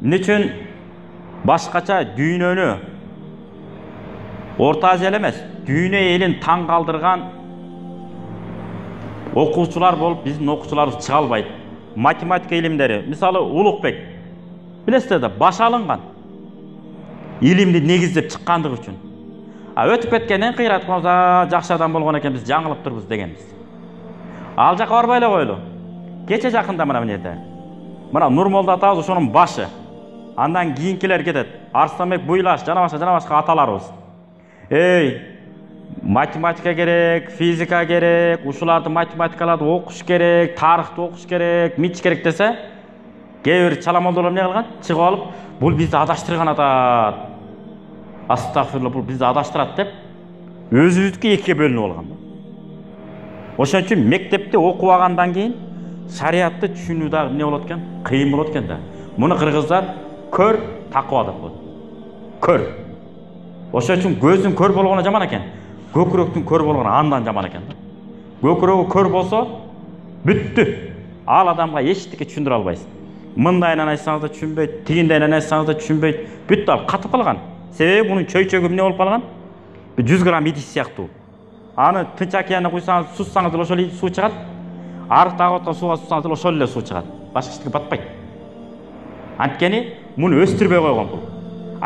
Эмне үчүн башкача дүйнөнү Орта Азия эмес, дүйнө элин таң калтырган окуучулар болуп, биздин окуучуларыбыз чыга албайт. Математика илимдери, мисалы Улукбек, билесиздер да, баш алынган. Илимди негиздеп чыккандыгы үчүн. Өтүп кеткенден кыйрат мырза жакшы адам болгон экен, биз жаңылып турбуз дегенбиз. Ал жака барбай эле койлу. Кече жакында мына жерде. Мына Нурмолда атабыз ошонун башы. Андан кийинкилер кетет. Арыстанбек Буйлаш, жана башка аталарыбыз. Математика керек, физика керек, ушуларды математикаларды окуш керек, тарыхты окуш керек, мич керек десе, кээ бир чаламолдор эмне кылган? Чыгып алып, бул бизди адаштырган атат. Астагфирулла, бул бизди адаштырат деп, өзүбүздүкү экиге бөлүнүп алган. Ошон үчүн мектепте окубагандан кийин шариатты түшүнүү дагы эмне болот экен? Кыйын болот экен да. Муну кыргыздар көр таква деп коет. Көр. Ошон үчүн көздүн көр болгону жаман экен. Көкүрөктүн көр болгону андан жаман экен. Көкүрөгү көр болсо бүттү. Ал адамга эчтеке түшүндүрө албайсың. Мындайынан айтсаңыз да түшүнбөйт, тигиндейинен айтсаңыз да түшүнбөйт. Бүттү, ал катып калган. Себеби мунун чөйчөгү эмне болуп калган? 100 грамм идиш сыяктуу. Аны Тынч океанына куйсаңыз, суссаңыз деле ошол суу чыгат. Арыктагы откон сууга суссаңыз деле ошол эле суу чыгат. Башка эчтеке батпайт. Анткени муну өстүрбөй койгон бул.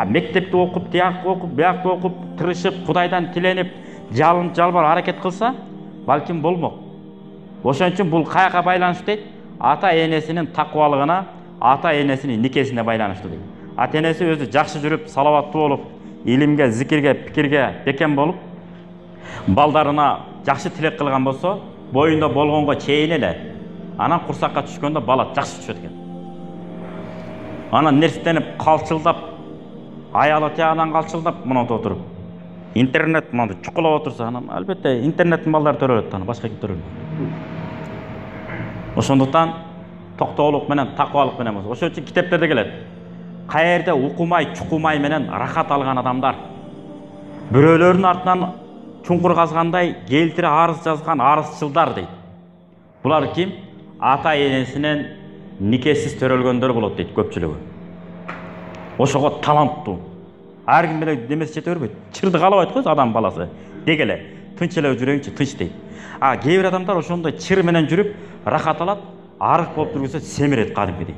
Мектепте окуп, тиякты окуп, биякты окуп, тырышып, Кудайдан тиленип, жалбар аракет кылса, балким болмок. Ошон үчүн бул каяка байланыштуу дейт? Ата энесинин таквалыгына, ата энесинин никесине байланыштуу дейт. Ата энеси өзү жакшы жүрүп, салаваттуу болуп, илимге, зикирге, пикирге бекем болуп, балдарына жакшы тилек кылган болсо, боюнда болгонго чейин эле, анан курсакка түшкөндө бала жакшы түшөт экен. Анан нерстенип, калчылдап, аялы тиягынан калчылдап, мынада отуруп, интернет мынада чукулап отурса, анан албетте интернеттин балдары төрөлөт, анан башка ким төрөлөт. Ошондуктан токтоолук менен, таквалык менен болсо. Ошон үчүн китептерде келет. Каерде укумай, чукумай менен рахат алган адамдар. Бирөөлөрдүн артынан чуңкур казгандай келтире арыз жазган арызчылдар дейт. Булар ким? Ата энесинен никесиз төрөлгөндөр болот дейт көпчүлүгү. Ошого таланттуу. Ар ким менен демес жете бербейт. Чырды калабайт го адам баласы. Деги эле тынч эле жүрөңчү, тынч дейт. Кээ бир адамдар ошондой чыр менен жүрүп, рахат алат, арык болуп жүргөсө семирет кадимкидей.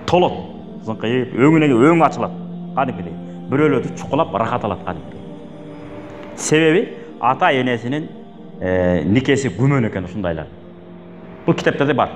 Толот, зыңкыйып, өң ачылат кадимкидей. Бирөөлөрдү чукулап рахат алат кадимкидей. Себеби ата энесинин никеси күмөн экен ушундайлар. Бул китептерде бар.